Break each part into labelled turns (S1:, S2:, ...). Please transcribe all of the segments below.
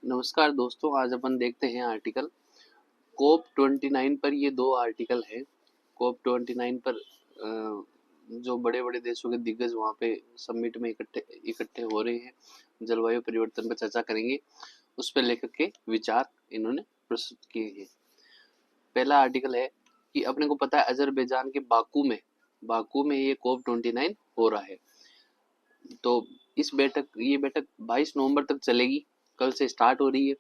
S1: नमस्कार दोस्तों, आज अपन देखते हैं आर्टिकल कोप 29 पर। ये दो आर्टिकल हैं। कोप 29 पर जो बड़े बड़े देशों के दिग्गज वहाँ पे समिट में इकट्ठे हो रहे हैं, जलवायु परिवर्तन पर चर्चा करेंगे। उस पर लेखक के विचार इन्होंने प्रस्तुत किए हैं। पहला आर्टिकल है कि अपने को पता है अजरबैजान के बाकू में ये कोप 29 हो रहा है। तो ये बैठक 22 नवंबर तक चलेगी। कल से स्टार्ट हो रही है।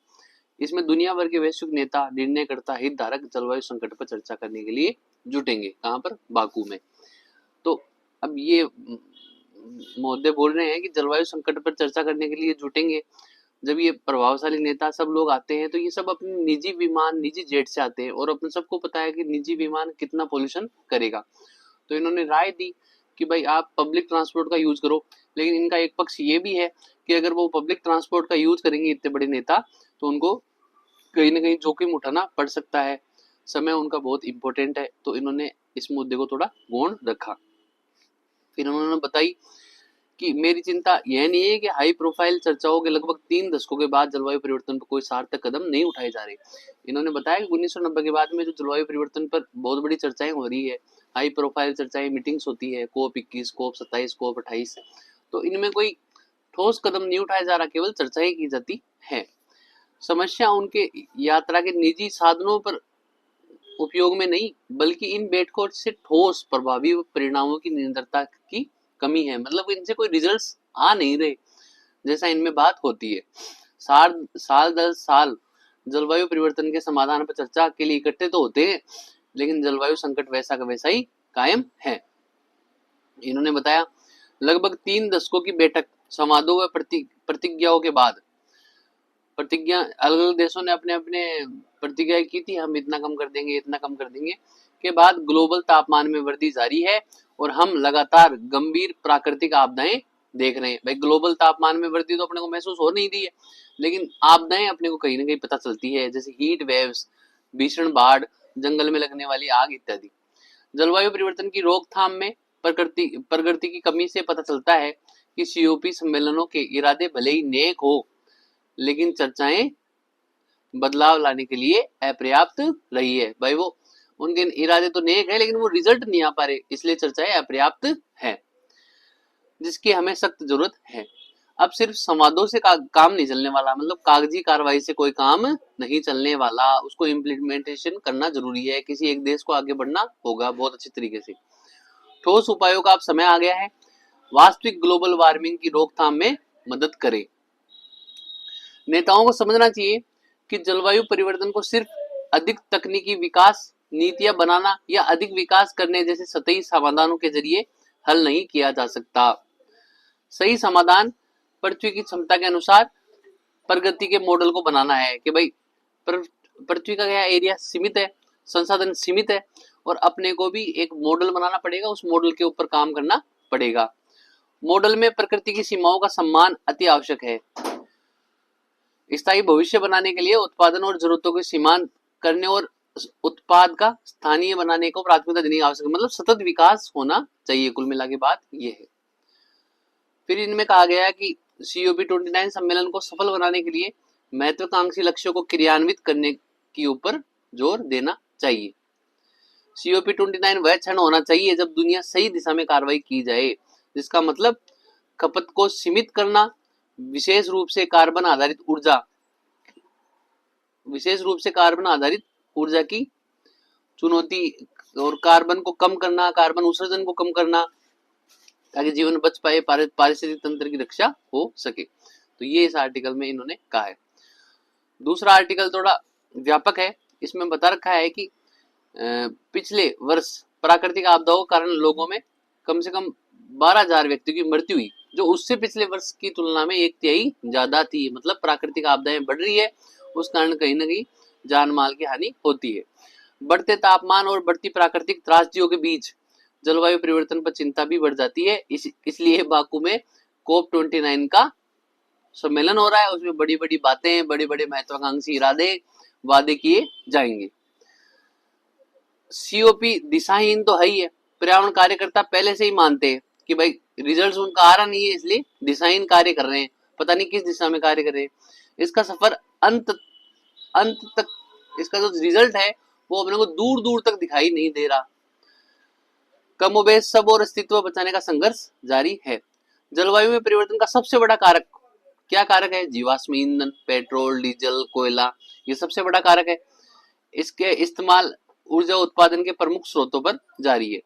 S1: इसमें दुनिया भर के वैश्विक नेता, निर्णयकर्ता, हितधारक जलवायु संकट पर चर्चा करने के लिए जुटेंगे। कहाँ पर? बाकू में। तो अब ये मोदी बोल रहे हैं कि जलवायु संकट पर चर्चा करने के लिए जुटेंगे। जब ये प्रभावशाली नेता सब लोग आते हैं तो ये सब अपने निजी विमान, निजी जेट से आते हैं और अपन सबको पता है कि निजी विमान कितना पोल्यूशन करेगा। तो इन्होंने राय दी कि भाई आप पब्लिक ट्रांसपोर्ट का यूज करो। लेकिन इनका एक पक्ष ये भी है कि अगर वो पब्लिक ट्रांसपोर्ट का यूज करेंगे इतने बड़े नेता, तो उनको कहीं ना कहीं जोखिम उठाना पड़ सकता है। समय उनका बहुत इंपॉर्टेंट है। तो इन्होंने इस मुद्दे को थोड़ा गौण रखा। फिर उन्होंने बताई कि मेरी चिंता यह नहीं है कि हाई प्रोफाइल चर्चाओं के लगभग 3 दशकों के बाद जलवायु परिवर्तन पर कोई सार्थक कदम नहीं उठाए जा रहे। इन्होंने बताया कि 1990 के बाद में जो जलवायु परिवर्तन पर बहुत बड़ी चर्चाएं हो रही है, हाई प्रोफाइल चर्चाएं, मीटिंग्स होती है, कोप 21, कोप 27, कोप 28, तो इनमें कोई ठोस कदम नहीं उठाया जा रहा, केवल चर्चाएं की जाती है। समस्या उनके यात्रा के निजी साधनों पर उपयोग में नहीं, बल्कि इन बैठकों से ठोस, प्रभावी परिणामों की निरंतरता की कमी है। मतलब इनसे कोई रिजल्ट्स आ नहीं रहे जैसा इनमें बात होती है। साल 10 साल जलवायु परिवर्तन के समाधान पर चर्चा के लिए इकट्ठे तो होते हैं, लेकिन जलवायु संकट वैसा का वैसा ही कायम है। इन्होंने बताया लगभग 3 दशकों की बैठक, संवादों व प्रतिज्ञाओं के बाद, प्रतिज्ञा अलग अलग देशों ने अपने अपने प्रतिज्ञाएं की थी, हम इतना कम कर देंगे, इतना कम कर देंगे, के बाद ग्लोबल तापमान में वृद्धि जारी है और हम लगातार गंभीर प्राकृतिक आपदाएं देख रहे हैं। भाई ग्लोबल तापमान में वृद्धि तो अपने को महसूस हो नहीं रही है, लेकिन आपदाएं अपने को कहीं ना कहीं पता चलती है, जैसे हीट वेव्स, भीषण बाढ़, जंगल में लगने वाली आग इत्यादि। जलवायु परिवर्तन की रोकथाम में प्रगति की कमी से पता चलता है कि सीओपी सम्मेलनों के इरादे भले ही नेक हो, लेकिन चर्चाएं बदलाव लाने के लिए अपर्याप्त रही है। भाई वो उनके इरादे तो नेक है, लेकिन वो रिजल्ट नहीं आ पा रहे, इसलिए चर्चाएं अपर्याप्त है, जिसकी हमें सख्त जरूरत है। अब सिर्फ संवादों से काम नहीं चलने वाला, मतलब कागजी कार्रवाई से कोई काम नहीं चलने वाला, उसको इम्प्लीमेंटेशन करना जरूरी है। किसी एक देश को आगे बढ़ना होगा बहुत अच्छी तरीके से। ठोस उपायों का अब समय आ गया है, वास्तविक ग्लोबल वार्मिंग की रोकथाम में मदद करे। नेताओं को समझना चाहिए कि जलवायु परिवर्तन को सिर्फ अधिक तकनीकी विकास, नीतियां बनाना या अधिक विकास करने जैसे सतही समाधानों के जरिए हल नहीं किया जा सकता। सही समाधान पृथ्वी की क्षमता के अनुसार प्रगति के मॉडल को बनाना है कि भाई पृथ्वी का क्या एरिया सीमित है, संसाधन सीमित है, और अपने को भी एक मॉडल बनाना पड़ेगा, उस मॉडल के ऊपर काम करना पड़ेगा। मॉडल में प्रकृति की सीमाओं का सम्मान अति आवश्यक है। स्थायी भविष्य बनाने के लिए उत्पादन और जरूरतों को सीमांत करने और उत्पाद का स्थानीय बनाने को प्राथमिकता देनी आवश्यक है। मतलब सतत विकास होना चाहिए। कुल मिला के बात ये है। फिर इनमें कहा गया है कि COP29 सम्मेलन को सफल बनाने के लिए महत्वाकांक्षी लक्ष्यों को क्रियान्वित करने के ऊपर जोर देना चाहिए। COP29 वह क्षण होना चाहिए जब दुनिया सही दिशा में कार्रवाई की जाए, जिसका मतलब खपत को सीमित करना, विशेष रूप से कार्बन आधारित ऊर्जा की चुनौती और कार्बन को कम करना, कार्बन उत्सर्जन को कम करना, ताकि जीवन बच पाए, पारिस्थितिक तंत्र की रक्षा हो सके। तो ये इस आर्टिकल में इन्होंने कहा है। दूसरा आर्टिकल थोड़ा व्यापक है। इसमें बता रखा है कि पिछले वर्ष प्राकृतिक आपदाओं के कारण लोगों में कम से कम 12,000 व्यक्तियों की मृत्यु हुई, जो उससे पिछले वर्ष की तुलना में 1/3 ज्यादा थी। मतलब प्राकृतिक आपदाएं बढ़ रही है, उस कारण कहीं ना कहीं जान माल की हानि होती है। बढ़ते तापमान और बढ़ती प्राकृतिक त्रासदियों के बीच जलवायु परिवर्तन पर चिंता भी बढ़ जाती है। इसलिए बाकू में COP29 का सम्मेलन हो रहा है। उसमें बड़ी बड़ी बातें, बड़े बड़े महत्वाकांक्षी इरादे, वादे किए जाएंगे। COP दिशाहीन तो है ही है। पर्यावरण कार्यकर्ता पहले से ही मानते हैं कि भाई रिजल्ट उनका आ रहा नहीं है, इसलिए दिशाहीन कार्य कर रहे हैं। पता नहीं किस दिशा में कार्य कर रहे हैं। इसका सफर अंत तक, इसका जो रिजल्ट है वो अपने को दूर दूर तक दिखाई नहीं दे रहा। कमोबेश सब और अस्तित्व बचाने का संघर्ष जारी है। जलवायु में परिवर्तन का सबसे बड़ा कारक क्या कारक है? जीवाश्म ईंधन, पेट्रोल, डीजल, कोयला, ये सबसे बड़ा कारक है। इसके इस्तेमाल ऊर्जा उत्पादन के प्रमुख स्रोतों पर जारी है।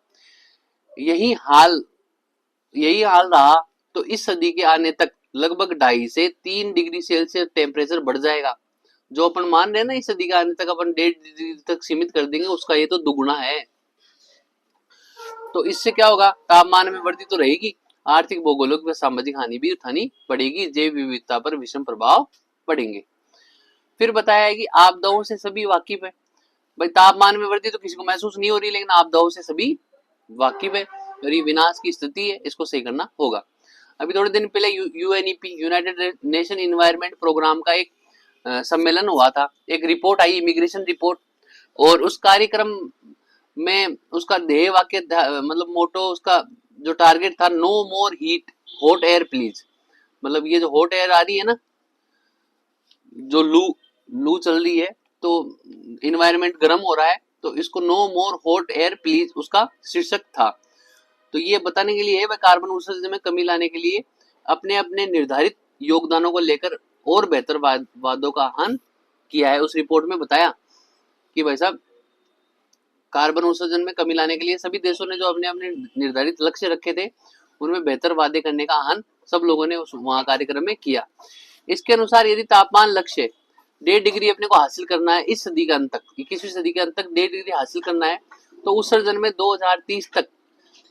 S1: यही हाल रहा तो इस सदी के आने तक लगभग 2.5 से 3 डिग्री सेल्सियस टेम्परेचर बढ़ जाएगा। जो अपन मान रहे हैं ना इस सदी के आने तक अपन 1.5 डिग्री तक सीमित कर देंगे, उसका ये तो दुगुना है। तो इससे क्या होगा? तापमान में वृद्धि तो रहेगी, आर्थिक, भौगोलिक व सामाजिक हानि भी उठानी पड़ेगी, जैव विविधता पर विषम प्रभाव पड़ेंगे। फिर बताया है कि आपदाओं से सभी वाकिफ है। भाई तापमान में वृद्धि तो किसी को महसूस नहीं हो रही, लेकिन आपदाओं से सभी वाकिफ है और ये विनाश की स्थिति है, इसको सही करना होगा। अभी थोड़े दिन पहले UNEP, United Nation Environment Programme का एक सम्मेलन हुआ था। एक रिपोर्ट आई, इमिग्रेशन रिपोर्ट, और उस कार्यक्रम में उसका ध्येय वाक्य मतलब मोटो, उसका जो टारगेट था, no more hot air please. मतलब ये जो हॉट एयर आ रही है ना, जो लू चल रही है, तो इन्वायरमेंट गर्म हो रहा है, तो इसको no more hot air please उसका शीर्षक था। तो ये बताने के लिए है वह कार्बन उत्सर्जन में कमी लाने के लिए अपने अपने निर्धारित योगदानों को लेकर और बेहतर वादों का आह्वान किया है। उस रिपोर्ट में बताया कि भाई साहब कार्बन उत्सर्जन में कमी लाने के लिए सभी देशों ने जो अपने अपने निर्धारित लक्ष्य रखे थे उनमें बेहतर वादे करने का आह्वान सब लोगों ने उस वहां कार्यक्रम में किया। इसके अनुसार यदि तापमान लक्ष्य 1.5 डिग्री अपने को हासिल करना है इस सदी के अंत तक, 21वीं सदी के अंत तक 1.5 डिग्री हासिल करना है, तो उत्सर्जन में 2030 तक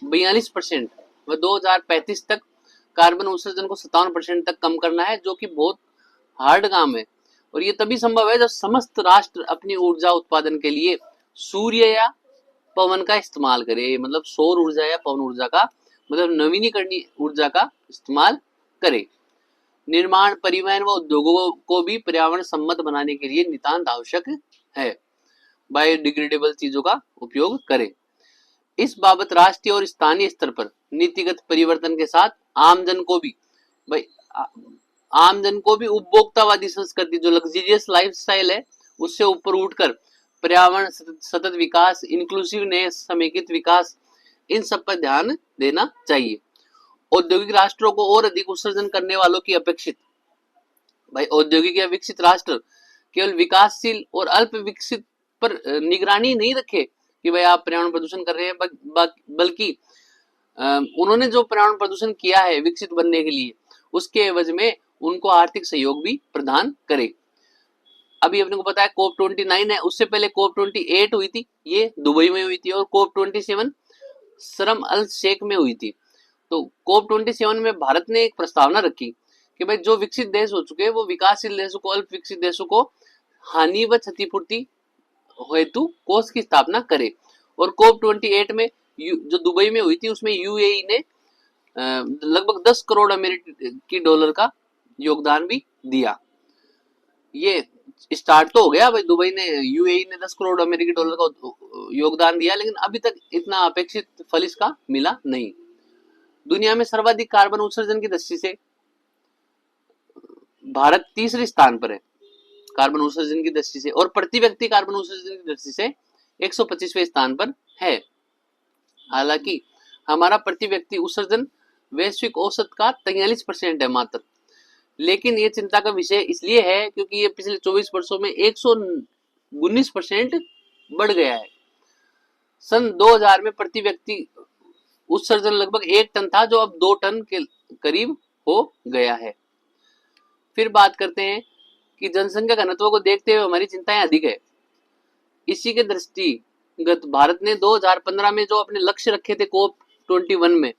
S1: 42% व 2035 तक कार्बन उत्सर्जन को 57% तक कम करना है, जो कि बहुत हार्ड काम है। और ये तभी संभव है जब समस्त राष्ट्र अपनी ऊर्जा उत्पादन के लिए सूर्य या पवन का इस्तेमाल करे, मतलब सौर ऊर्जा या पवन ऊर्जा का, मतलब नवीनीकरणीय ऊर्जा का इस्तेमाल करे। निर्माण, परिवहन व उद्योगों को भी पर्यावरण सम्मत बनाने के लिए नितांत आवश्यक है बायोडिग्रेडेबल चीजों का उपयोग करें। इस बाबत राष्ट्रीय और स्थानीय स्तर पर नीतिगत परिवर्तन के साथ आमजन को भी उपभोक्तावादी संस्कृति, जो लग्जरियस लाइफस्टाइल है, उससे ऊपर उठकर पर्यावरण, सतत विकास, इंक्लूसिवनेस, समेकित विकास, इन सब पर ध्यान देना चाहिए। औद्योगिक राष्ट्रों को और अधिक उत्सर्जन करने वालों की अपेक्षित, भाई औद्योगिक या विकसित राष्ट्र केवल विकासशील और अल्प विकसित पर निगरानी नहीं रखे कि भाई आप पर्यावरण प्रदूषण कर रहे हैं, बल्कि उन्होंने जो पर्यावरण प्रदूषण किया है विकसित बनने के लिए, उसके एवज में उनको आर्थिक सहयोग भी प्रदान करे। अभी अपने को पता है कोप 29 है, उससे पहले कोप 28 हुई थी, ये दुबई में हुई थी, और कोप 27 शर्म अल शेख में हुई थी। तो कोप 27 में भारत ने एक प्रस्तावना रखी कि भाई जो विकसित देश हो चुके हैं वो विकासशील देशों को, अल्प विकसित देशों को हानि व क्षतिपूर्ति हेतु कोष की स्थापना करे। और कोप 28 में जो दुबई में हुई थी उसमें यूएई ने लगभग 10 करोड़ अमेरिकी डॉलर का योगदान भी दिया। ये स्टार्ट तो हो गया भाई, दुबई ने, यूएई ने 10 करोड़ अमेरिकी डॉलर का योगदान दिया, लेकिन अभी तक इतना अपेक्षित फल इसका मिला नहीं। दुनिया में सर्वाधिक कार्बन उत्सर्जन की दृष्टि से भारत तीसरे स्थान पर है कार्बन उत्सर्जन की दृष्टि से, और प्रति व्यक्ति कार्बन उत्सर्जन की दृष्टि से 125वें स्थान पर है। हालांकि हमारा प्रति व्यक्ति उत्सर्जन वैश्विक औसत का 43% है मात्र, लेकिन ये चिंता का विषय इसलिए है क्योंकि ये पिछले 24 वर्षों में 119% बढ़ गया है। सन 2000 में प्रति व्यक्ति उत्सर्जन लगभग 1 टन था, जो अब 2 टन के करीब हो गया है। फिर बात करते हैं कि जनसंख्या घनत्व को देखते हुए हमारी चिंताएं अधिक है। इसी के दृष्टिगत भारत ने 2015 में जो अपने लक्ष्य रखे थे कोप 21 में,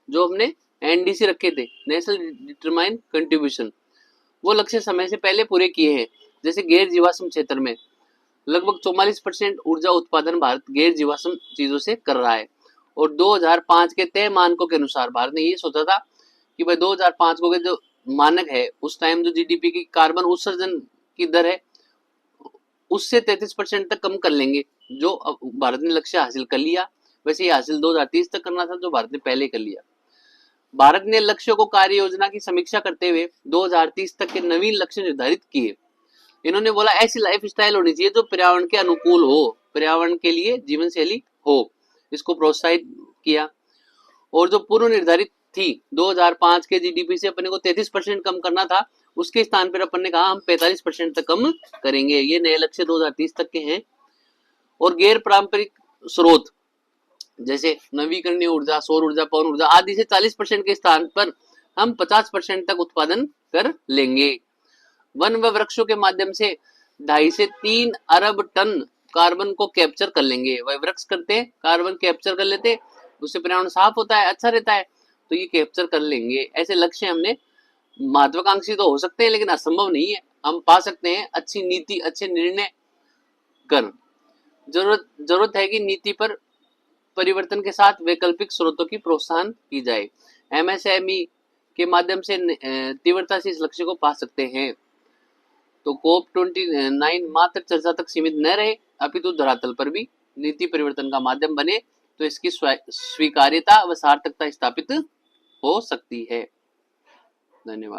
S1: जो अपने एनडीसी रखे थे, नेशनल डिटरमाइंड कंट्रीब्यूशन, वो लक्ष्य समय से पहले पूरे किए हैं। जैसे गैर जीवाश्म क्षेत्र में लगभग 44% ऊर्जा उत्पादन भारत गैर जीवाश्म चीजों से कर रहा है। और 2005 के तय मानकों के अनुसार भारत ने ये सोचा था कि भाई 2005 को जो मानक है, उस टाइम जो जीडीपी की कार्बन उत्सर्जन की दर है उससे 33% तक कम कर लेंगे, जो भारत ने लक्ष्य हासिल कर लिया। वैसे ये हासिल 2030 तक करना था, जो भारत ने पहले कर लिया। भारत ने लक्ष्यों को कार्य योजना की समीक्षा करते हुए 2030 तक के नवीन लक्ष्य निर्धारित किए। इन्होंने बोला ऐसी लाइफ स्टाइल होनी चाहिए जो पर्यावरण के अनुकूल हो, पर्यावरण के लिए जीवन शैली हो, इसको प्रोत्साहित किया। और जो पूर्व निर्धारित थी 2005 के जीडीपी से अपने को 33% कम करना था, उसके स्थान पर अपन ने कहा हम 45% तक कम करेंगे। ये नए लक्ष्य 2030 तक के हैं। और गैर पारंपरिक स्रोत जैसे नवीकरणीय ऊर्जा, सौर ऊर्जा, पवन ऊर्जा आदि से 40% के स्थान पर हम 50% तक उत्पादन कर लेंगे। वन व वृक्षों के माध्यम से 2.5 से 3 अरब टन कार्बन को कैप्चर कर लेंगे। वह वृक्ष करते हैं, कार्बन कैप्चर कर लेते, उससे पर्यावरण साफ होता है, अच्छा रहता है, तो ये कैप्चर कर लेंगे। ऐसे लक्ष्य हमने, महत्वाकांक्षी तो हो सकते हैं लेकिन असंभव नहीं है, हम पा सकते हैं अच्छी नीति, अच्छे निर्णय कर। जरूरत है कि नीति पर परिवर्तन के साथ वैकल्पिक स्रोतों की प्रोत्साहन की जाए। एमएसएमई के माध्यम से तीव्रता से इस लक्ष्य को पा सकते हैं। तो कोप 29 मात्र चर्चा तक सीमित न रहे, अपितु धरातल पर भी नीति परिवर्तन का माध्यम बने, तो इसकी स्वीकार्यता व सार्थकता स्थापित हो सकती है। धन्यवाद।